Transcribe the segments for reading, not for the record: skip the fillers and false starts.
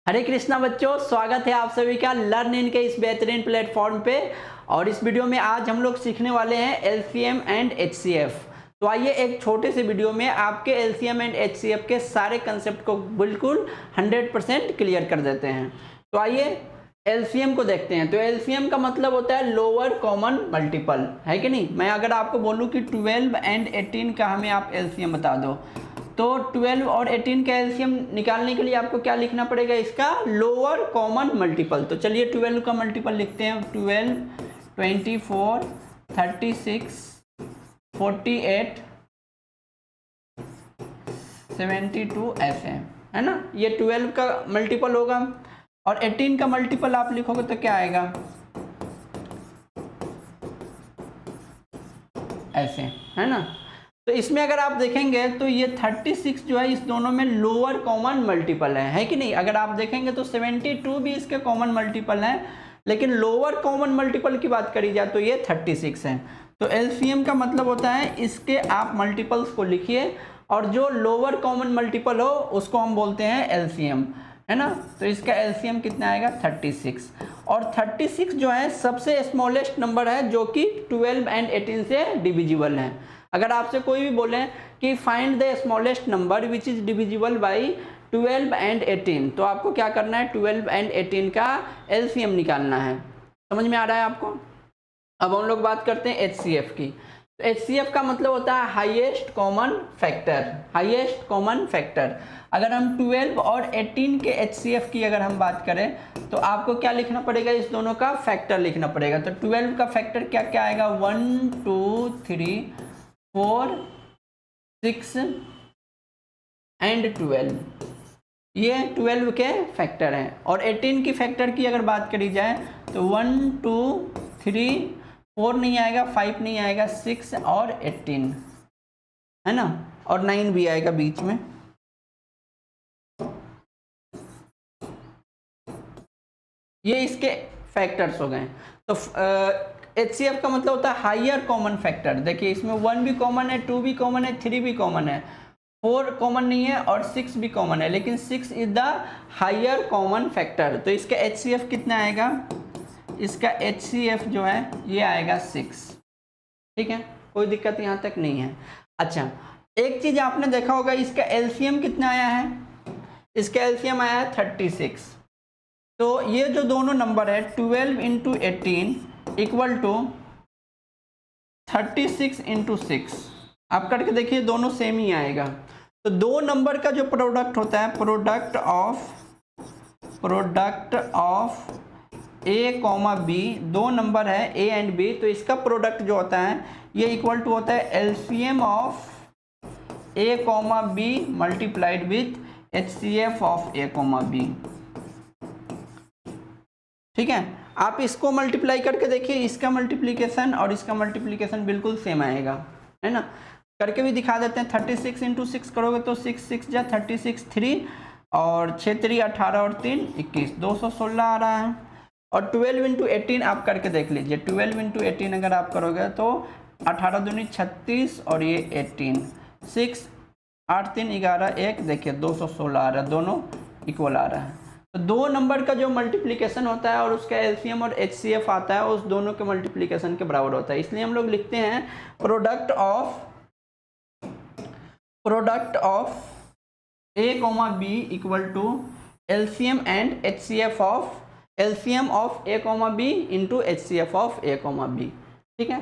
हरे कृष्णा बच्चों, स्वागत है आप सभी का लर्न इन के इस बेहतरीन प्लेटफॉर्म पे। और इस वीडियो में आज हम लोग सीखने वाले हैं एलसीएम एंड एचसीएफ। तो आइए एक छोटे से वीडियो में आपके एलसीएम एंड एचसीएफ के सारे कंसेप्ट को बिल्कुल 100% क्लियर कर देते हैं। तो आइए एलसीएम को देखते हैं। तो एलसीएम का मतलब होता है लोअर कॉमन मल्टीपल, है कि नहीं। मैं अगर आपको बोलूँ कि 12 एंड 18 का हमें आप एलसीएम बता दो, तो 12 और 18 का एलसीएम निकालने के लिए आपको क्या लिखना पड़ेगा, इसका लोअर कॉमन मल्टीपल। तो चलिए 12 का मल्टीपल लिखते हैं। 12, 24, 36, 48, 72 ऐसे है ना। ये 12 का मल्टीपल होगा। और 18 का मल्टीपल आप लिखोगे तो क्या आएगा, ऐसे, है ना। तो इसमें अगर आप देखेंगे तो ये 36 जो है इस दोनों में लोअर कॉमन मल्टीपल है कि नहीं। अगर आप देखेंगे तो 72 भी इसके कॉमन मल्टीपल है, लेकिन लोअर कॉमन मल्टीपल की बात करी जाए तो ये 36 है। तो एलसीएम का मतलब होता है इसके आप मल्टीपल्स को लिखिए और जो लोअर कॉमन मल्टीपल हो उसको हम बोलते हैं एलसीएम, है ना। तो इसका एलसीएम कितना आएगा, 36। और 36 जो है सबसे स्मॉलेस्ट नंबर है जो कि 12 एंड 18 से डिविजिबल है। अगर आपसे कोई भी बोले कि find the smallest number which is divisible by 12 and 18, तो आपको क्या करना है, 12 एंड 18 का एलसीएम निकालना है। समझ में आ रहा है आपको। अब हम लोग बात करते हैं एचसीएफ की। तो एचसीएफ का मतलब होता है highest common factor, highest common factor. अगर हम 12 और 18 के एचसीएफ की अगर हम बात करें तो आपको क्या लिखना पड़ेगा, इस दोनों का फैक्टर लिखना पड़ेगा। तो 12 का फैक्टर क्या क्या आएगा, 1, 2, 3, 4, 6 एंड 12, ये 12 के फैक्टर हैं। और 18 की फैक्टर की अगर बात करी जाए तो 1, 2, 3, 4 नहीं आएगा, 5 नहीं आएगा, 6 और 18, है ना। और 9 भी आएगा बीच में। ये इसके फैक्टर्स हो गए। तो एचसीएफ का मतलब होता है हाइयर कॉमन फैक्टर। देखिए इसमें 1 भी कॉमन है, 2 भी कॉमन है, 3 भी कॉमन है, 4 कॉमन नहीं है और 6 भी कॉमन है, लेकिन 6 is the higher common factor. तो इसका एचसीएफ कितना आएगा, इसका एचसीएफ जो है ये आएगा 6। ठीक है, कोई दिक्कत यहाँ तक नहीं है। अच्छा, एक चीज आपने देखा होगा, इसका एलसीएम कितना आया है, इसका एलसीएम आया है 36। तो ये जो दोनों नंबर है 12 इंटू 18 इक्वल टू 36 इंटू 6, आप करके देखिए दोनों सेम ही आएगा। तो दो नंबर का जो प्रोडक्ट होता है, product of A comma B, दो नंबर है ए एंड बी, तो इसका प्रोडक्ट जो होता है ये इक्वल टू होता है LCM of A comma B multiplied with HCF of A comma B. ठीक है, आप इसको मल्टीप्लाई करके देखिए, इसका मल्टीप्लिकेशन और इसका मल्टीप्लिकेशन बिल्कुल सेम आएगा, है ना। करके भी दिखा देते हैं। 36 इंटू 6 करोगे तो 6 6 जा 36, 3 और 6 3 18 और 3 21, 216 आ रहा है। और 12 इंटू 18 आप करके देख लीजिए। 12 इंटू 18 अगर आप करोगे तो 18 दूनी 36 और ये 18, 6 8 3 11 1, देखिए 216 आ रहा है, दोनों इक्वल आ रहा है। तो दो नंबर का जो मल्टीप्लिकेशन होता है और उसका एलसीएम और एचसीएफ आता है, उस दोनों के मल्टीप्लिकेशन के बराबर होता है। इसलिए हम लोग लिखते हैं product of A comma B equal to LCM and HCF of LCM of A comma B into HCF of A comma B. ठीक है,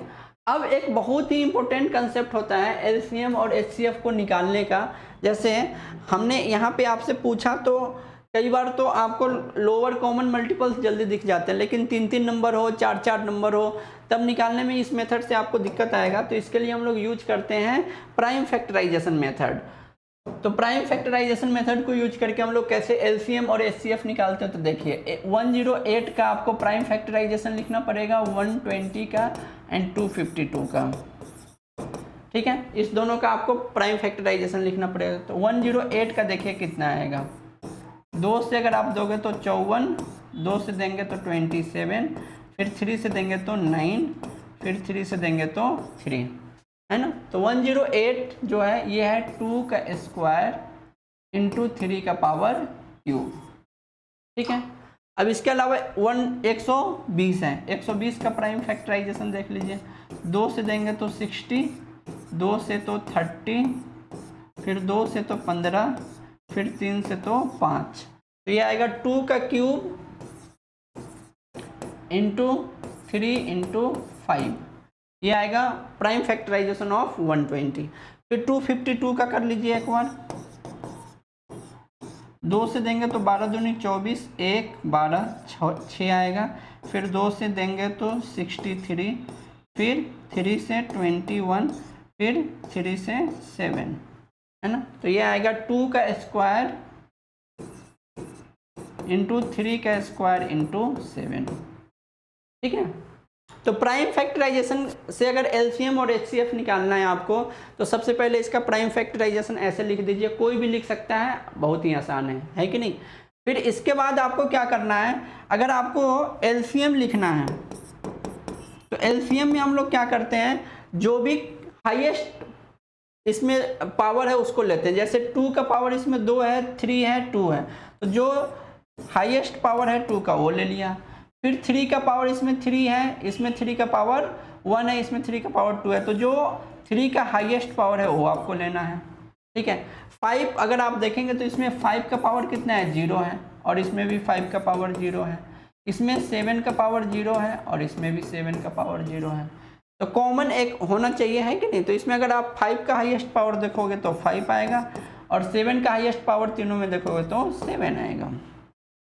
अब एक बहुत ही इंपॉर्टेंट कंसेप्ट होता है एलसीएम और एचसीएफ को निकालने का। जैसे हमने यहाँ पे आपसे पूछा तो कई बार तो आपको लोअर कॉमन मल्टीपल्स जल्दी दिख जाते हैं, लेकिन 3 नंबर हो, 4 नंबर हो, तब निकालने में इस मेथड से आपको दिक्कत आएगा। तो इसके लिए हम लोग यूज करते हैं प्राइम फैक्टराइजेशन मेथड। तो प्राइम फैक्टराइजेशन मेथड को यूज करके हम लोग कैसे एलसीएम और एचसीएफ निकालते हैं, तो देखिए 108 का आपको प्राइम फैक्टराइजेशन लिखना पड़ेगा, 120 का एंड 252 का। ठीक है, इस दोनों का आपको प्राइम फैक्टराइजेशन लिखना पड़ेगा। तो 108 का देखिए कितना आएगा, 2 से अगर आप दोगे तो 54, 2 से देंगे तो 27, फिर 3 से देंगे तो 9, फिर 3 से देंगे तो 3, है ना। तो 108 जो है ये है 2 का स्क्वायर इंटू 3 का पावर क्यूब। ठीक है। अब इसके अलावा 120 है, 120 का प्राइम फैक्टराइजेशन देख लीजिए। 2 से देंगे तो 60, 2 से तो 30, फिर 2 से तो 15, फिर 3 से तो 5। तो ये आएगा 2 का क्यूब इंटू 3 इंटू 5, ये आएगा प्राइम फैक्टराइजेशन ऑफ 120। फिर 252 का कर लीजिए एक बार। 2 से देंगे तो 12 दूनी 24, 1 12 6 आएगा। फिर 2 से देंगे तो 63, फिर 3 से 21, फिर 3 से 7, है ना। तो ये आएगा 2 का स्क्वायर इंटू 3 का स्क्वायर इंटू 7, ठीक है। तो प्राइम फैक्टराइजेशन से अगर एलसीएम और एचसीएफ निकालना है आपको, तो सबसे पहले इसका प्राइम फैक्टराइजेशन ऐसे लिख दीजिए, कोई भी लिख सकता है, बहुत ही आसान है कि नहीं। फिर इसके बाद आपको क्या करना है, अगर आपको एलसीएम लिखना है तो एलसीएम में हम लोग क्या करते हैं, जो भी हाईएस्ट इसमें पावर है उसको लेते हैं। जैसे 2 का पावर इसमें 2 है, 3 है, 2 है, तो जो हाईएस्ट पावर है 2 का वो ले लिया। फिर 3 का पावर इसमें 3 है, इसमें 3 का पावर 1 है, इसमें 3 का पावर 2 है, तो जो 3 का हाईएस्ट पावर है वो आपको लेना है, ठीक है। 5 अगर आप देखेंगे तो इसमें 5 का पावर कितना है, 0 है, और इसमें भी 5 का पावर 0 है। इसमें 7 का पावर 0 है, और इसमें भी 7 का पावर 0 है। तो कॉमन एक होना चाहिए, है कि नहीं। तो इसमें अगर आप 5 का हाईएस्ट पावर देखोगे तो 5 आएगा, और 7 का हाईएस्ट पावर तीनों में देखोगे तो 7 आएगा,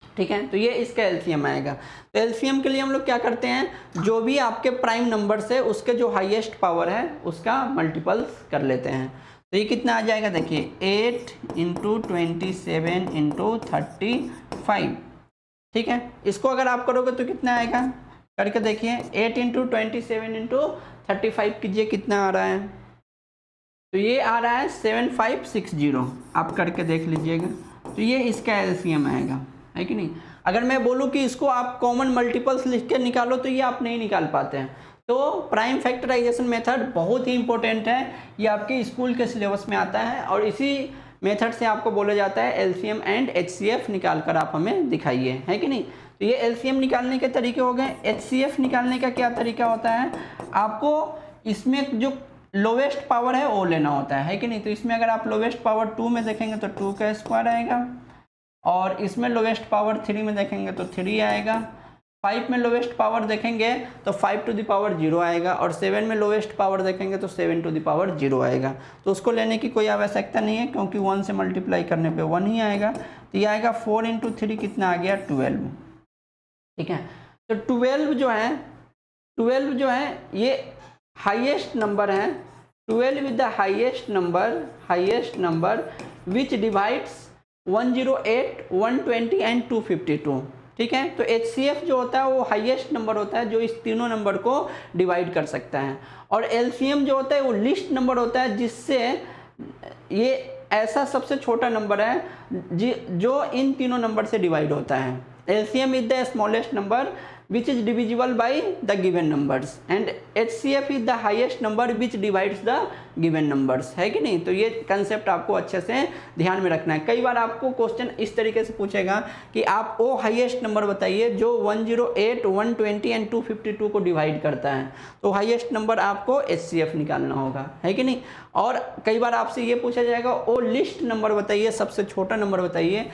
ठीक है। तो ये इसका एलसीएम आएगा। तो एलसीएम के लिए हम लोग क्या करते हैं, जो भी आपके प्राइम नंबर से उसके जो हाईएस्ट पावर है उसका मल्टीपल्स कर लेते हैं। तो ये कितना आ जाएगा, देखिए 8 इंटू 27 इंटू 35, ठीक है। इसको अगर आप करोगे तो कितना आएगा, करके देखिए। 8 इंटू 27 इंटू 35 कीजिए, कितना आ रहा है, तो ये आ रहा है 7560, आप करके देख लीजिएगा। तो ये इसका एलसीएम आएगा, है कि नहीं। अगर मैं बोलूँ कि इसको आप कॉमन मल्टीपल्स लिख के निकालो तो ये आप नहीं निकाल पाते हैं। तो प्राइम फैक्टराइजेशन मेथड बहुत ही इंपॉर्टेंट है, ये आपके स्कूल के सिलेबस में आता है, और इसी मेथड से आपको बोला जाता है एलसीएम एंड एचसीएफ निकाल कर आप हमें दिखाइए, है कि नहीं। तो ये एलसीएम निकालने के तरीके हो गए। एचसीएफ निकालने का क्या तरीका होता है, आपको इसमें जो लोवेस्ट पावर है वो लेना होता है कि नहीं। तो इसमें अगर आप लोवेस्ट पावर 2 में देखेंगे तो 2 का स्क्वायर आएगा, और इसमें लोवेस्ट पावर 3 में देखेंगे तो 3 आएगा। 5 में लोवेस्ट पावर देखेंगे तो 5 टू द पावर 0 आएगा, और 7 में लोवेस्ट पावर देखेंगे तो 7 टू द पावर 0 आएगा। तो उसको लेने की कोई आवश्यकता नहीं है, क्योंकि 1 से मल्टीप्लाई करने पे 1 ही आएगा। तो ये आएगा 4 इंटू 3 कितना आ गया, 12, ठीक है। तो 12 जो है ये हाईएस्ट नंबर है। 12 is the highest number which divides 108, 120 and 252, ठीक है। तो एचसीएफ जो होता है वो हाईएस्ट नंबर होता है जो इस तीनों नंबर को डिवाइड कर सकता है, और एलसीएम जो होता है वो लिस्ट नंबर होता है, जिससे ये ऐसा सबसे छोटा नंबर है जो इन तीनों नंबर से डिवाइड होता है। LCM is the smallest number which is divisible by the given numbers and HCF is the highest number which divides the given numbers, है कि नहीं। तो ये कंसेप्ट आपको अच्छे से ध्यान में रखना है। कई बार आपको क्वेश्चन इस तरीके से पूछेगा कि आप वो हाईएस्ट नंबर बताइए जो 108, 120 एंड 252 को डिवाइड करता है, तो हाईएस्ट नंबर आपको HCF निकालना होगा, है कि नहीं। और कई बार आपसे ये पूछा जाएगा वो लिस्ट नंबर बताइए, सबसे छोटा नंबर बताइए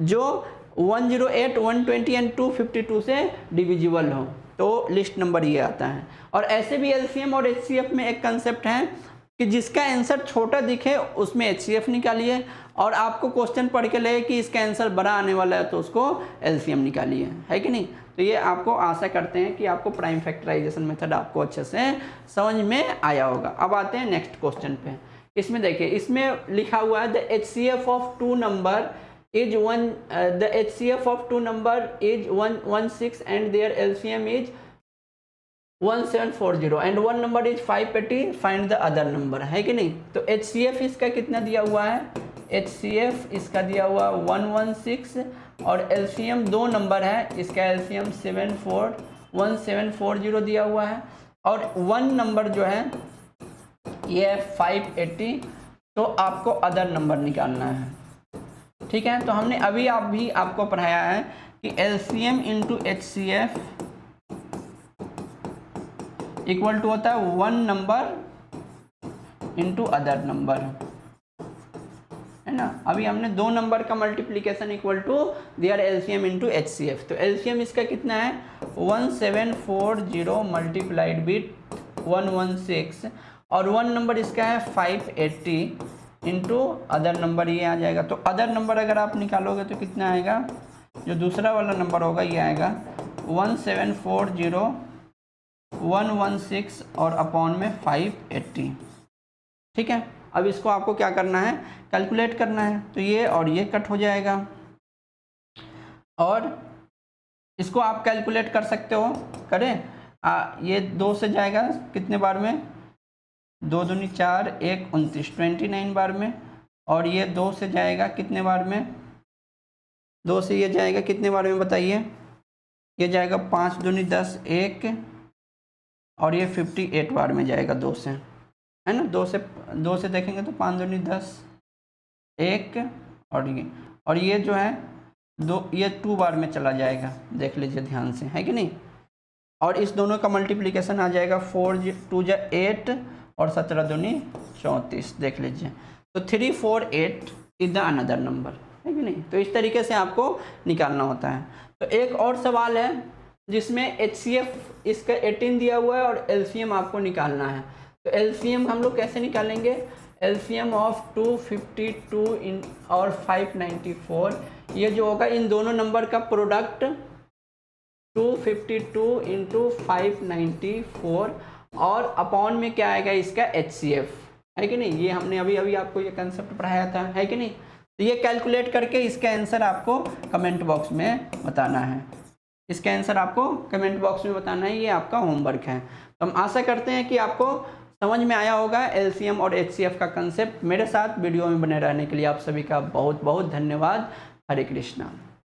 जो 108, 120 एंड 252 से डिविजिबल हो, तो लिस्ट नंबर ये आता है। और ऐसे भी एलसीएम और एचसीएफ में एक कंसेप्ट है कि जिसका आंसर छोटा दिखे उसमें एचसीएफ निकालिए, और आपको क्वेश्चन पढ़ के लगे कि इसका आंसर बड़ा आने वाला है तो उसको एलसीएम निकालिए, है कि नहीं। तो ये आपको आशा करते हैं कि आपको प्राइम फैक्टराइजेशन मेथड आपको अच्छे से समझ में आया होगा। अब आते हैं नेक्स्ट क्वेश्चन पे। इसमें देखिए, इसमें लिखा हुआ है the HCF of two number is the HCF of two number is 116 and their LCM is 1740 and one number is 580, find the other number, है कि नहीं। तो HCF इसका कितना दिया हुआ है, HCF इसका दिया हुआ 116, और LCM दो नंबर है, इसका LCM 1740 दिया हुआ है, और वन नंबर जो है ये है 580। तो आपको अदर नंबर निकालना है, ठीक है। तो हमने अभी आपको पढ़ाया है कि LCM into HCF equal to होता है 1 नंबर इंटू अदर नंबर, है ना। अभी हमने 2 नंबर का multiplication equal to their LCM into HCF। तो LCM इसका कितना है 1740 मल्टीप्लाइड विथ 116 और 1 नंबर इसका है 580 इंटू अदर नंबर ये आ जाएगा। तो अदर नंबर अगर आप निकालोगे तो कितना आएगा, जो दूसरा वाला नंबर होगा ये आएगा 1740 116 और अपॉन में 580, ठीक है। अब इसको आपको क्या करना है, कैलकुलेट करना है। तो ये और ये कट हो जाएगा और इसको आप कैलकुलेट कर सकते हो, करें। ये 2 से जाएगा कितने बार में, 2 दूनी 4 1 29 29 बार में, और ये 2 से जाएगा कितने बार में, 2 से ये जाएगा कितने बार में बताइए, ये जाएगा 5 दूनी 10 1 और ये 58 बार में जाएगा 2 से, है ना। 2 से देखेंगे तो 5 दूनी 10 1 और ये जो है 2, ये 2 बार में चला जाएगा, देख लीजिए ध्यान से, है कि नहीं। और इस दोनों का मल्टीप्लिकेशन आ जाएगा 4 2 8 और 17 दूनी 34, देख लीजिए। तो 348 इज द अनदर नंबर, है कि नहीं। तो इस तरीके से आपको निकालना होता है। तो एक और सवाल है जिसमें HCF इसका 18 दिया हुआ है और LCM आपको निकालना है। तो LCM हम लोग कैसे निकालेंगे, LCM ऑफ 252 और 594, ये जो होगा इन दोनों नंबर का प्रोडक्ट 252 इंटू 594 और अपॉन में क्या आएगा इसका HCF, है कि नहीं। ये हमने अभी आपको ये कंसेप्ट पढ़ाया था, है कि नहीं। तो ये कैलकुलेट करके इसका आंसर आपको कमेंट बॉक्स में बताना है, इसका आंसर आपको कमेंट बॉक्स में बताना है, ये आपका होमवर्क है। तो हम आशा करते हैं कि आपको समझ में आया होगा LCM और HCF का कंसेप्ट। मेरे साथ वीडियो में बने रहने के लिए आप सभी का बहुत बहुत धन्यवाद। हरे कृष्णा।